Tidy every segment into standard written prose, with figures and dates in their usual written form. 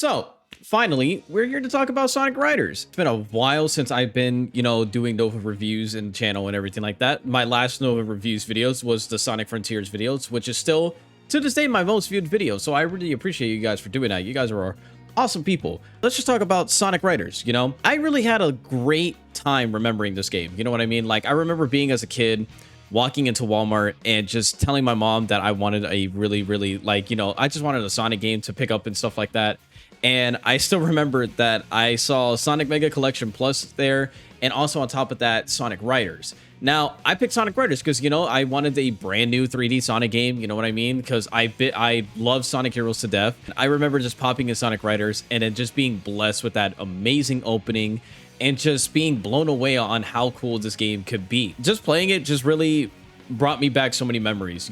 So finally, we're here to talk about Sonic Riders. It's been a while since I've been, doing Nova reviews and channel and everything like that. My last Nova reviews videos was the Sonic Frontiers videos, which is still to this day my most viewed video. So I really appreciate you guys for doing that. You guys are awesome people. Let's just talk about Sonic Riders. I really had a great time remembering this game. You know what I mean? Like, I remember being as a kid, walking into Walmart and just telling my mom that I wanted a really I just wanted a Sonic game to pick up and stuff like that. And I still remember that I saw Sonic Mega Collection Plus there, and also on top of that, Sonic Riders. Now, I picked Sonic Riders because, I wanted a brand new 3D Sonic game, you know what I mean? Because I love Sonic Heroes to death. I remember just popping in Sonic Riders and then just being blessed with that amazing opening and just being blown away on how cool this game could be. Just playing it just really brought me back so many memories,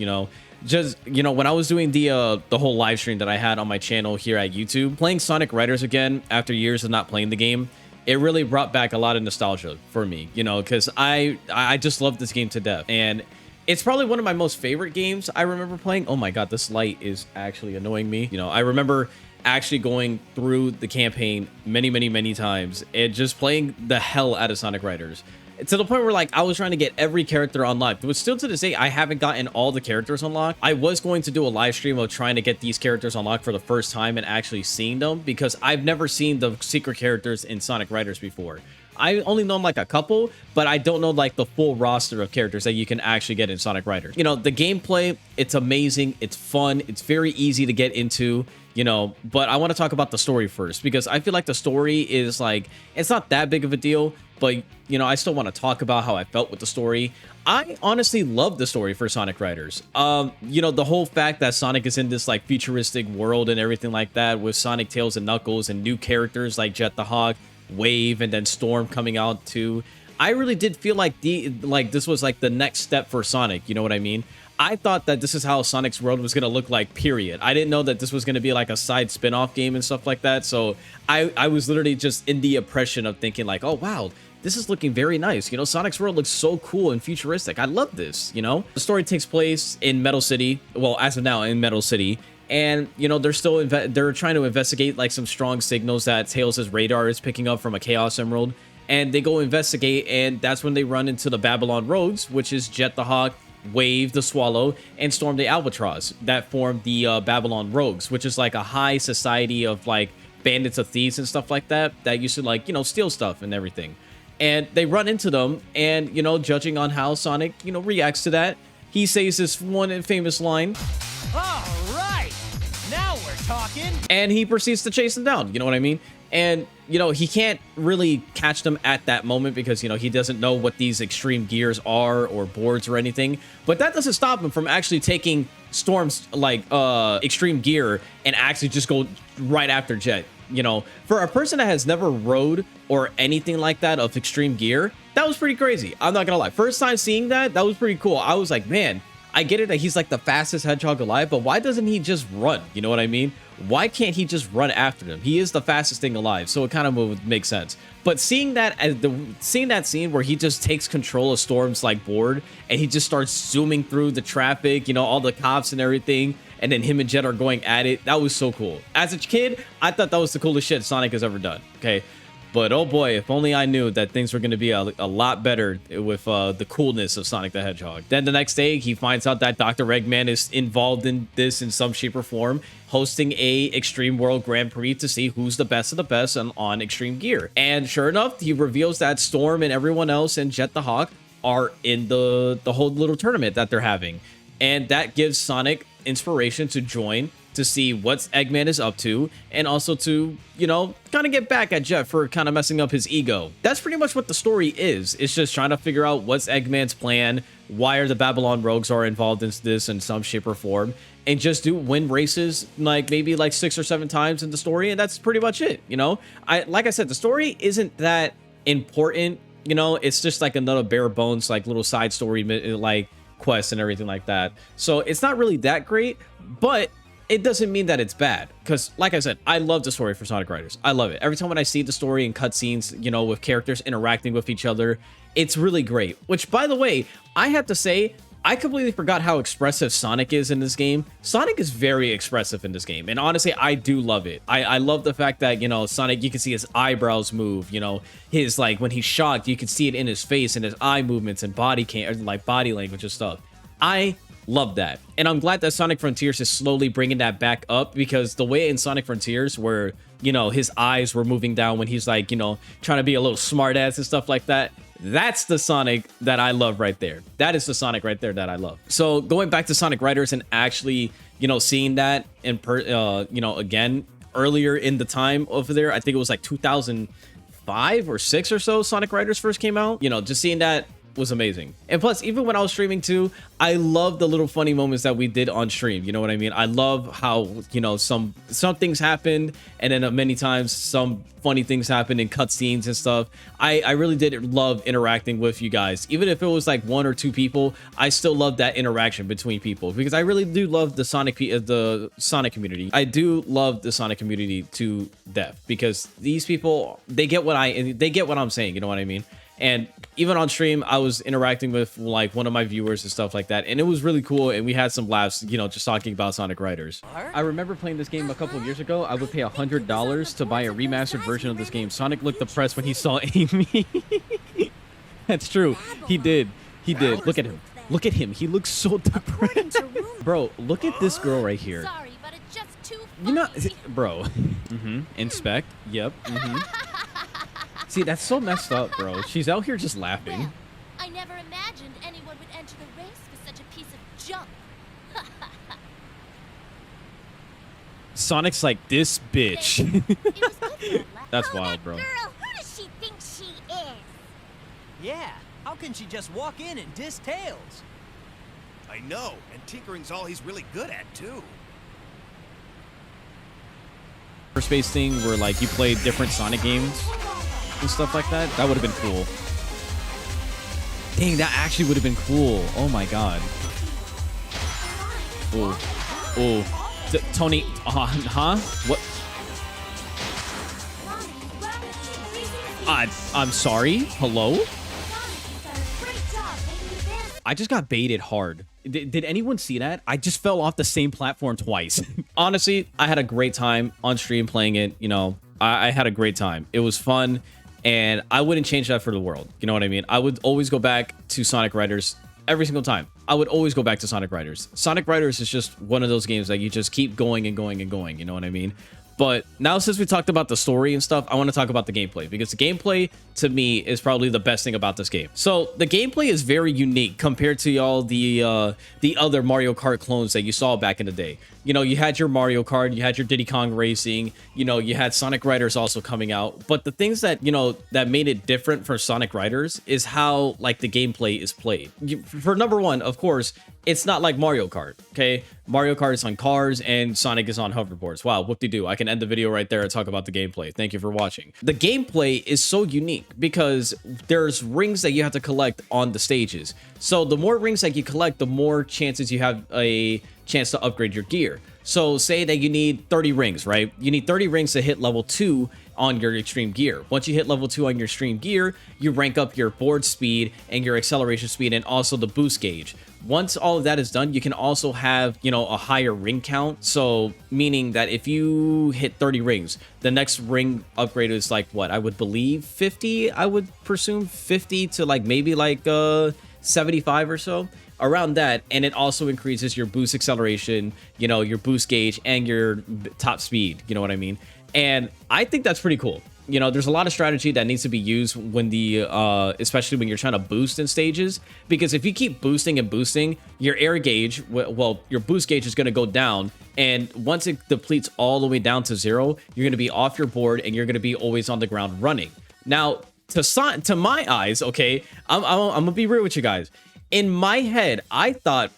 Just, when I was doing the whole live stream that I had on my channel here at YouTube, playing Sonic Riders again after years of not playing the game, it really brought back a lot of nostalgia for me, because I just love this game to death. And it's probably one of my most favorite games I remember playing. Oh my god, this light is actually annoying me. I remember actually going through the campaign many times and just playing the hell out of Sonic Riders. To the point where, like, I was trying to get every character unlocked. But still to this day, I haven't gotten all the characters unlocked. I was going to do a live stream of trying to get these characters unlocked for the first time and actually seeing them, because I've never seen the secret characters in Sonic Riders before. I only know like a couple, but I don't know like the full roster of characters that you can actually get in Sonic Riders. The gameplay, it's amazing, it's fun, it's very easy to get into, but I want to talk about the story first, because I feel like the story is like, it's not that big of a deal, but I still want to talk about how I felt with the story. I honestly love the story for Sonic Riders. The whole fact that Sonic is in this like futuristic world and everything like that, with Sonic, Tails, and Knuckles and new characters like Jet the Hawk, Wave, and then Storm coming out too. I really did feel like this was like the next step for Sonic, you know what I mean? I thought that this is how Sonic's world was going to look like, period. I didn't know that this was going to be like a side spin-off game and stuff like that. So I was literally just in the oppression of thinking like, oh wow, this is looking very nice. Sonic's world looks so cool and futuristic. I love this, The story takes place in Metal City. Well, as of now, in Metal City. And, they're trying to investigate like some strong signals that Tails' radar is picking up from a Chaos Emerald. And they go investigate, and that's when they run into the Babylon Rogues, which is Jet the Hawk, Wave the Swallow, and Storm the Albatross, that form the Babylon Rogues, which is like a high society of like bandits of thieves and stuff like that used to like, steal stuff and everything. And they run into them, and, judging on how Sonic, reacts to that, he says this one famous line. All right, now we're talking. And he proceeds to chase them down, you know what I mean? And, he can't really catch them at that moment because, he doesn't know what these extreme gears are or boards or anything. But that doesn't stop him from actually taking Storm's, like, extreme gear and actually just go right after Jet. For a person that has never rode or anything like that of extreme gear, that was pretty crazy. I'm not gonna lie. First time seeing that was pretty cool. I was like, man, I get it that he's like the fastest hedgehog alive, but why doesn't he just run? You know what I mean? Why can't he just run after them? He is the fastest thing alive, so it kind of would make sense. But seeing that scene where he just takes control of Storm's like board and he just starts zooming through the traffic, all the cops and everything, and then him and Jet are going at it, that was so cool. As a kid, I thought that was the coolest shit Sonic has ever done. Okay. But oh boy, if only I knew that things were going to be a lot better with the coolness of Sonic the Hedgehog. Then the next day, he finds out that Dr. Eggman is involved in this in some shape or form, hosting a Extreme World Grand Prix to see who's the best of the best on Extreme Gear. And sure enough, he reveals that Storm and everyone else and Jet the Hawk are in the whole little tournament that they're having. And that gives Sonic inspiration to join, to see what Eggman is up to, and also to, kind of get back at Jet for kind of messing up his ego. That's pretty much what the story is. It's just trying to figure out what's Eggman's plan, why are the Babylon Rogues are involved in this in some shape or form, and just win races like maybe like 6 or 7 times in the story, and that's pretty much it, Like I said, the story isn't that important, it's just like another bare bones, like little side story, like quest and everything like that. So it's not really that great, but it doesn't mean that it's bad, because like I said, I love the story for Sonic Riders. I love it. Every time when I see the story and cutscenes, with characters interacting with each other, it's really great. Which, by the way, I have to say, I completely forgot how expressive Sonic is in this game. Sonic is very expressive in this game, and honestly, I do love it. I love the fact that, you know, Sonic, you can see his eyebrows move, you know, his, like, when he's shocked, you can see it in his face and his eye movements and body language and stuff. I love that, and I'm glad that Sonic Frontiers is slowly bringing that back up, because the way in Sonic Frontiers where, you know, his eyes were moving down when he's, like, you know, trying to be a little smart ass and stuff like that, that's the Sonic that I love right there. That is the Sonic right there that I love. So going back to Sonic Riders and actually, you know, seeing that in you know, again, earlier in the time over there, I think it was like 2005 or 6 or so, Sonic Riders first came out. You know, just seeing that was amazing. And plus, even when I was streaming too, I love the little funny moments that we did on stream. You know what I mean? I love how, you know, some things happened, and then many times some funny things happened in cutscenes and stuff. I really did love interacting with you guys. Even if it was like 1 or 2 people, I still love that interaction between people, because I really do love the Sonic community. I do love the Sonic community to death, because these people, they get what I'm saying. You know what I mean? And even on stream, I was interacting with like one of my viewers and stuff like that, and it was really cool, and we had some laughs, you know, just talking about Sonic Riders. I remember playing this game a couple of years ago. I would pay $100 to buy a remastered version of this game. Sonic looked depressed when he saw Amy. That's true. He did. He did. Look at him. Look at him. He looks so depressed. Bro, look at this girl right here. Sorry, but it's just too You know, funny. bro. Inspect. Yep. See, that's so messed up, bro. She's out here just laughing. Well, I never imagined anyone would enter the race with such a piece of junk. Sonic's like, this bitch. It was good for a laugh. That's wild, bro. Girl, who does she think she is? Yeah, how can she just walk in and diss Tails? I know, and tinkering's all he's really good at, too. Space thing where like you played different Sonic games and stuff like that. That would have been cool. Dang, that actually would have been cool. Oh my god. Oh, Tony, huh? What? I'm sorry. Hello? I just got baited hard. Did anyone see that? I just fell off the same platform twice. Honestly, I had a great time on stream playing it. You know, I had a great time. It was fun, and I wouldn't change that for the world. You know what I mean? I would always go back to Sonic Riders every single time. I would always go back to Sonic Riders. Sonic Riders is just one of those games that you just keep going and going and going. You know what I mean? But now, since we talked about the story and stuff, I want to talk about the gameplay, because the gameplay to me is probably the best thing about this game. So the gameplay is very unique compared to all the other Mario Kart clones that you saw back in the day. You know, you had your Mario Kart, you had your Diddy Kong Racing, you know, you had Sonic Riders also coming out. But the things that, you know, that made it different for Sonic Riders is how, like, the gameplay is played. For number one, of course, it's not like Mario Kart, okay? Mario Kart is on cars and Sonic is on hoverboards. Wow, whoop-de-doo. I can end the video right there and talk about the gameplay. Thank you for watching. The gameplay is so unique because there's rings that you have to collect on the stages. So the more rings that you collect, the more chances you have a chance to upgrade your gear. So say that you need 30 rings, right? You need 30 rings to hit level 2 on your extreme gear. Once you hit level 2 on your extreme gear, you rank up your board speed and your acceleration speed and also the boost gauge. Once all of that is done, you can also have, you know, a higher ring count. So meaning that if you hit 30 rings, the next ring upgrade is like what? I would believe 50. I would presume 50 to like maybe like 75 or so, around that. And it also increases your boost acceleration, you know, your boost gauge and your top speed. You know what I mean? And I think that's pretty cool. You know, there's a lot of strategy that needs to be used when especially when you're trying to boost in stages, because if you keep boosting and boosting, your air gauge, well, your boost gauge is going to go down. And once it depletes all the way down to 0, you're going to be off your board and you're going to be always on the ground running. Now, to my eyes, okay, I'm going to be real with you guys. In my head, I thought,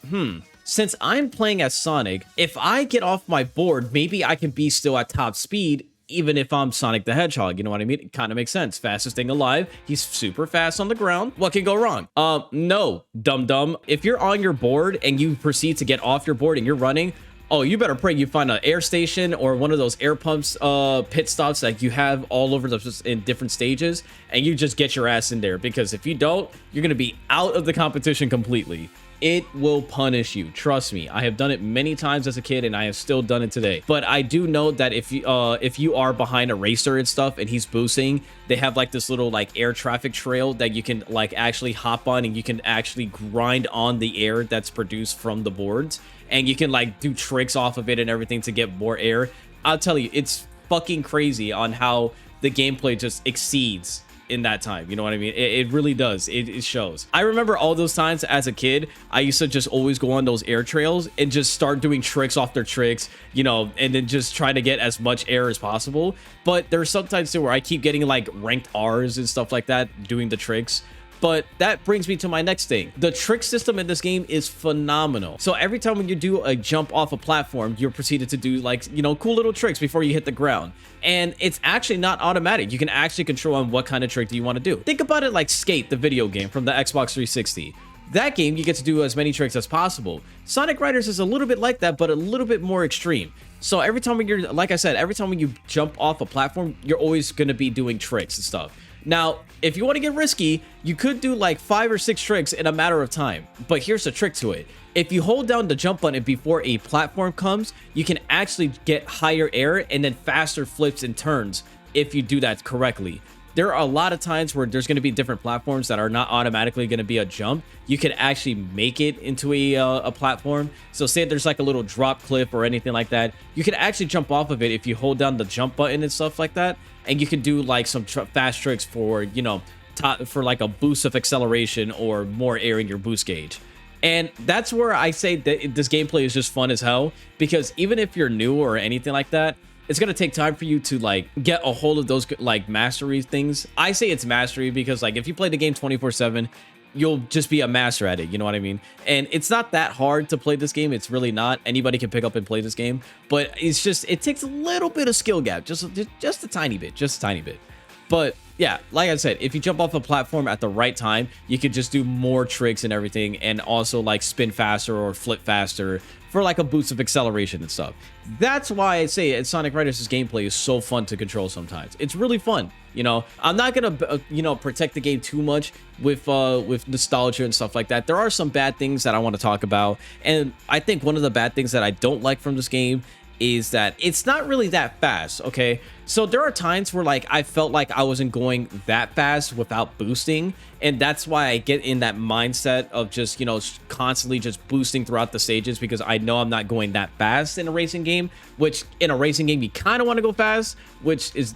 since I'm playing as Sonic, if I get off my board, maybe I can be still at top speed, even if I'm Sonic the Hedgehog. You know what I mean? It kind of makes sense. Fastest thing alive. He's super fast on the ground. What can go wrong? No, dum-dum. If you're on your board and you proceed to get off your board and you're running, oh, you better pray you find an air station or one of those air pumps pit stops that you have all over in different stages, and you just get your ass in there, because if you don't, you're going to be out of the competition completely. it will punish you. Trust me. I have done it many times as a kid, and I have still done it today. But I do know that if you are behind a racer and stuff and he's boosting, they have like this little like air traffic trail that you can like actually hop on, and you can actually grind on the air that's produced from the boards, and you can like do tricks off of it and everything to get more air. I'll tell you, it's fucking crazy on how the gameplay just exceeds in that time. You know what I mean? It really does. It shows. I remember all those times as a kid, I used to just always go on those air trails and just start doing tricks off their tricks, you know, and then just try to get as much air as possible. But there's sometimes too where I keep getting like ranked R's and stuff like that doing the tricks. But that brings me to my next thing. The trick system in this game is phenomenal. So every time when you do a jump off a platform, you're proceeded to do like, you know, cool little tricks before you hit the ground. And it's actually not automatic. You can actually control on what kind of trick do you want to do. Think about it like Skate, the video game from the Xbox 360. That game, you get to do as many tricks as possible. Sonic Riders is a little bit like that, but a little bit more extreme. So every time when you're, like I said, every time when you jump off a platform, you're always going to be doing tricks and stuff. Now, if you want to get risky, you could do like 5 or 6 tricks in a matter of time. But here's the trick to it. If you hold down the jump button before a platform comes, you can actually get higher air and then faster flips and turns if you do that correctly. There are a lot of times where there's going to be different platforms that are not automatically going to be a jump. You can actually make it into a platform. So say there's like a little drop cliff or anything like that. You can actually jump off of it if you hold down the jump button and stuff like that. And you can do like some fast tricks for, you know, for like a boost of acceleration or more air in your boost gauge. And that's where I say that this gameplay is just fun as hell, because even if you're new or anything like that, it's going to take time for you to like get a hold of those like mastery things. I say it's mastery because like if you play the game 24/7, you'll just be a master at it. You know what I mean? And it's not that hard to play this game. It's really not. Anybody can pick up and play this game, but it's just, it takes a little bit of skill gap, just a tiny bit, But yeah, like I said, if you jump off a platform at the right time, you could just do more tricks and everything, and also like spin faster or flip faster for like a boost of acceleration and stuff. That's why I say Sonic Riders' gameplay is so fun to control sometimes. It's really fun. You know, I'm not gonna, you know, protect the game too much with nostalgia and stuff like that. There are some bad things that I want to talk about, and I think one of the bad things that I don't like from this game is that it's not really that fast. Okay, so there are times where like I felt like I wasn't going that fast without boosting, and that's why I get in that mindset of just, you know, constantly just boosting throughout the stages, because I know I'm not going that fast in a racing game, which in a racing game you kind of want to go fast, which is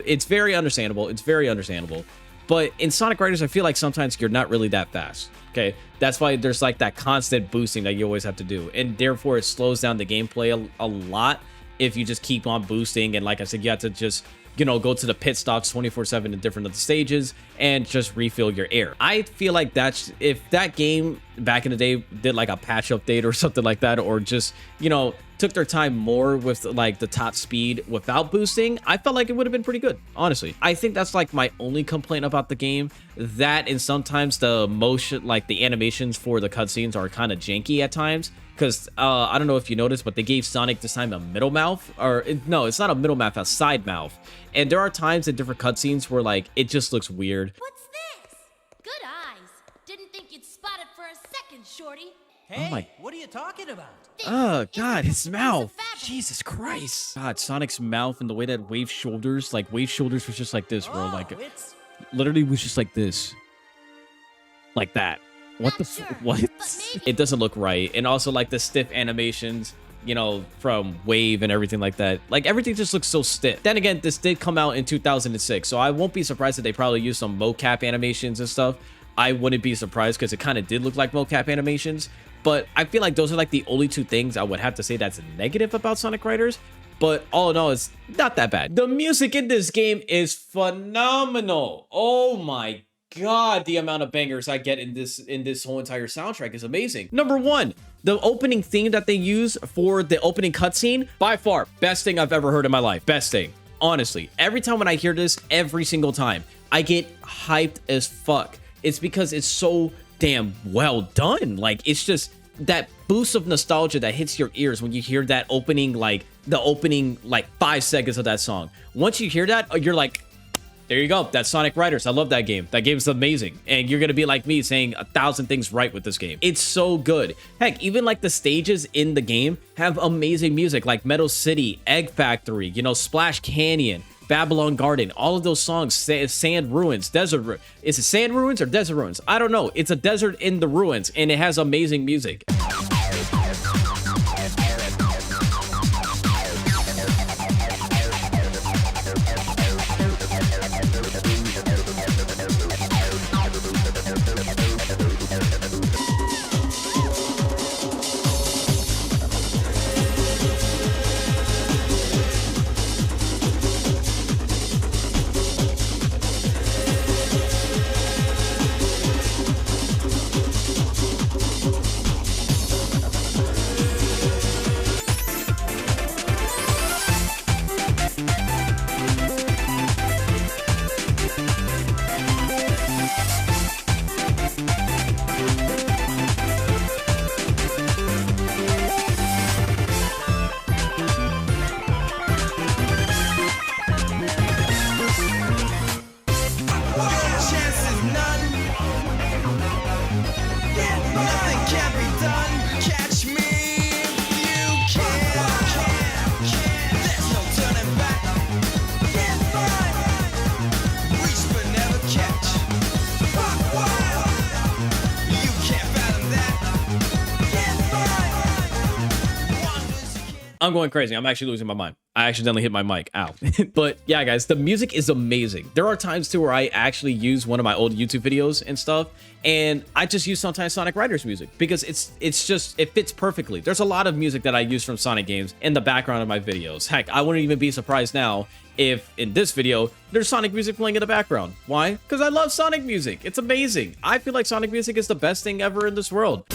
it's very understandable. It's very understandable. But in Sonic Riders, I feel like sometimes you're not really that fast. Okay, that's why there's like that constant boosting that you always have to do, and therefore it slows down the gameplay a lot if you just keep on boosting. And like I said, you have to just, you know, go to the pit stops 24/7 in different of the stages and just refill your air. I feel like that's, if that game back in the day did like a patch update or something like that, or just, you know, took their time more with like the top speed without boosting, I felt like it would have been pretty good, honestly. I think that's like my only complaint about the game. That, and sometimes the motion, like the animations for the cutscenes are kind of janky at times. Because I don't know if you noticed, but they gave Sonic this time a middle mouth, or no, it's not a middle mouth, a side mouth. And there are times in different cutscenes where like it just looks weird. What's this? Good eyes. Didn't think you'd spot it for a second, Shorty. Hey, Oh my- what are you talking about? Oh God, his Piece of mouth. fabric. Jesus Christ. God, Sonic's mouth and the way that Wave Shoulders, like Wave Shoulders was just like this, bro. Oh, Like it's literally was just like this. Like that. What the Not sure, what? but maybe. It doesn't look right. And also like the stiff animations, you know, from Wave and everything like that. Like everything just looks so stiff. Then again, this did come out in 2006, so I won't be surprised that they probably used some mocap animations and stuff. I wouldn't be surprised, because it kind of did look like mocap animations. But I feel like those are like the only two things I would have to say that's negative about Sonic Riders. But all in all, it's not that bad. The music in this game is phenomenal. Oh my God, the amount of bangers I get in this whole entire soundtrack is amazing. Number one, the opening theme that they use for the opening cutscene, by far, best thing I've ever heard in my life. Best thing. Honestly, every time when I hear this, every single time, I get hyped as fuck. It's because it's so damn well done. Like, it's just that boost of nostalgia that hits your ears when you hear that opening, like the opening like 5 seconds of that song. Once you hear that, you're like, There you go. That's Sonic Riders. I love that game. That game's amazing. And you're going to be like me saying 1,000 things right with this game. It's so good. Heck, even like the stages in the game have amazing music like Metal City, Egg Factory, you know, Splash Canyon, Babylon Garden, all of those songs, Sand Ruins, Desert. Is it Sand Ruins or Desert Ruins? I don't know. It's a desert in the ruins and it has amazing music. I'm going crazy. I'm actually losing my mind. I accidentally hit my mic. Ow. But yeah, guys, the music is amazing. There are times too where I actually use one of my old YouTube videos and stuff, and I just use sometimes Sonic Riders music because it fits perfectly. There's a lot of music that I use from Sonic games in the background of my videos. Heck, I wouldn't even be surprised now if in this video there's Sonic music playing in the background. Why? Because I love Sonic music. It's amazing. I feel like Sonic music is the best thing ever in this world.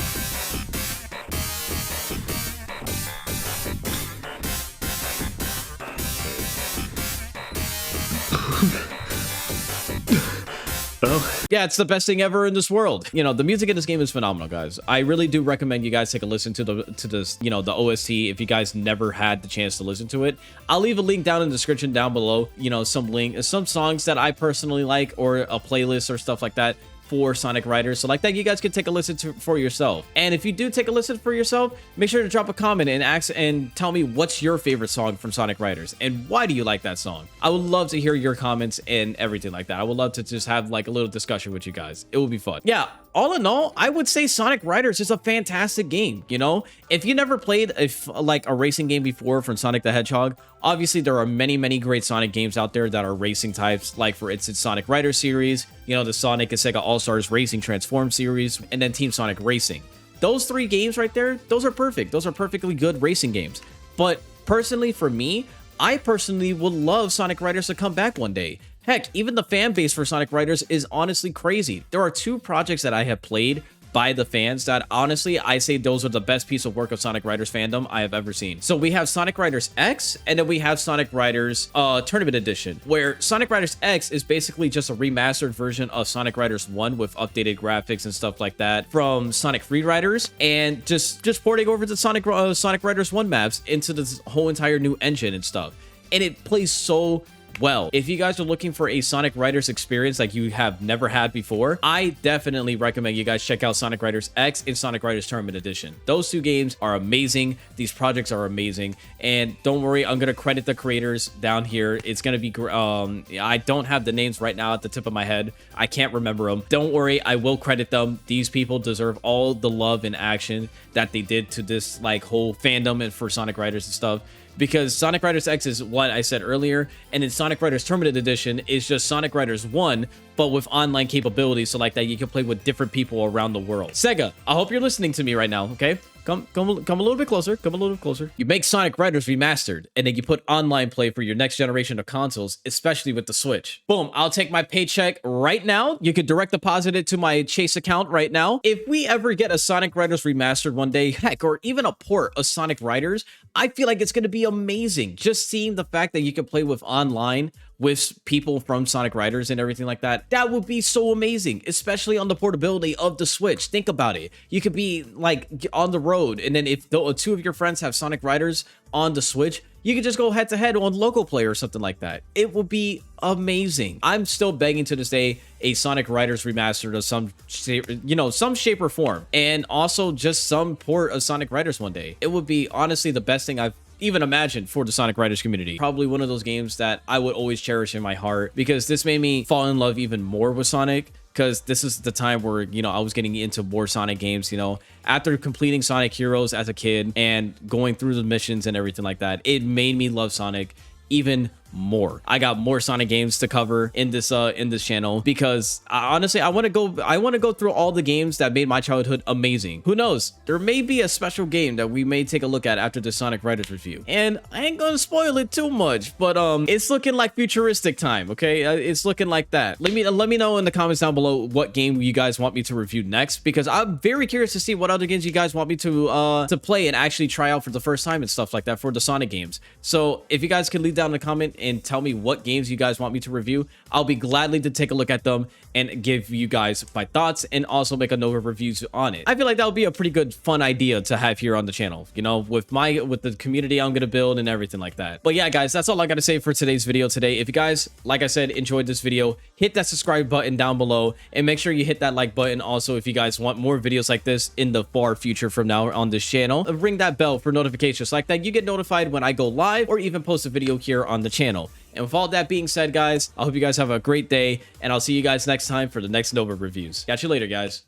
Yeah, it's the best thing ever in this world. You know, the music in this game is phenomenal, guys. I really do recommend you guys take a listen to this, you know, the OST if you guys never had the chance to listen to it. I'll leave a link down in the description down below, you know, some songs that I personally like or a playlist or stuff like that for Sonic Riders. So like that, you guys can take a listen to for yourself. And if you do take a listen for yourself, make sure to drop a comment and tell me what's your favorite song from Sonic Riders and why do you like that song. I would love to hear your comments and everything like that. I would love to just have like a little discussion with you guys. It would be fun. Yeah, all in all, I would say Sonic Riders is a fantastic game. You know, if you never played a racing game before from Sonic the Hedgehog, obviously there are many great Sonic games out there that are racing types, like for instance Sonic Riders series, you know, the Sonic and Sega All-Stars Racing Transform series, and then Team Sonic Racing. Those three games right there, those are perfect. Those are perfectly good racing games. But personally for me, I personally would love Sonic Riders to come back one day. Heck, even the fan base for Sonic Riders is honestly crazy. There are 2 projects that I have played by the fans that honestly I say those are the best piece of work of Sonic Riders fandom I have ever seen. So we have Sonic Riders X, and then we have Sonic Riders Tournament Edition, where Sonic Riders X is basically just a remastered version of Sonic Riders 1 with updated graphics and stuff like that from Sonic Free Riders, and just porting over the Sonic Riders 1 maps into this whole entire new engine and stuff. And it plays so well. If you guys are looking for a Sonic Riders experience like you have never had before, I definitely recommend you guys check out Sonic Riders X and Sonic Riders Tournament Edition. Those 2 games are amazing. These projects are amazing. And don't worry, I'm going to credit the creators down here. It's going to be, I don't have the names right now at the tip of my head. I can't remember them. Don't worry, I will credit them. These people deserve all the love and action that they did to this like whole fandom and for Sonic Riders and stuff. Because Sonic Riders X is what I said earlier, and then Sonic Riders Tournament Edition is just Sonic Riders 1, but with online capabilities, so like that you can play with different people around the world. Sega, I hope you're listening to me right now, okay? Come a little bit closer. Come a little closer. You make Sonic Riders Remastered, and then you put online play for your next generation of consoles, especially with the Switch. Boom, I'll take my paycheck right now. You could direct deposit it to my Chase account right now. If we ever get a Sonic Riders Remastered one day, heck, or even a port of Sonic Riders, I feel like it's going to be amazing. Just seeing the fact that you can play with online with people from Sonic Riders and everything like that, that would be so amazing, especially on the portability of the Switch. Think about it. You could be like on the road, and then if the two of your friends have Sonic Riders on the Switch, you could just go head to head on local play or something like that. It would be amazing. I'm still begging to this day a Sonic Riders remastered of some shape, some shape or form, and also just some port of Sonic Riders one day. It would be honestly the best thing I've even imagined for the Sonic Riders community. Probably one of those games that I would always cherish in my heart, because this made me fall in love even more with Sonic, because this is the time where, I was getting into more Sonic games, after completing Sonic Heroes as a kid and going through the missions and everything like that. It made me love Sonic even more. I got more Sonic games to cover in this channel, because honestly, I want to go through all the games that made my childhood amazing. Who knows, there may be a special game that we may take a look at after the Sonic Riders review, and I ain't gonna spoil it too much, but it's looking like futuristic time. Okay, it's looking like that. Let me know in the comments down below what game you guys want me to review next, because I'm very curious to see what other games you guys want me to play and actually try out for the first time and stuff like that for the Sonic games. So if you guys could leave down in the comment and tell me what games you guys want me to review, I'll be gladly to take a look at them and give you guys my thoughts, and also make a Nova reviews on it. I feel like that would be a pretty good fun idea to have here on the channel, with the community I'm gonna build and everything like that. But yeah, guys, that's all I gotta say for today's video today. If you guys, like I said, enjoyed this video, hit that subscribe button down below, and make sure you hit that like button also if you guys want more videos like this in the far future from now on this channel. Ring that bell for notifications like that. You get notified when I go live or even post a video here on the channel. And with all that being said, guys, I hope you guys have a great day, and I'll see you guys next time for the next Nova reviews. Catch you later, guys.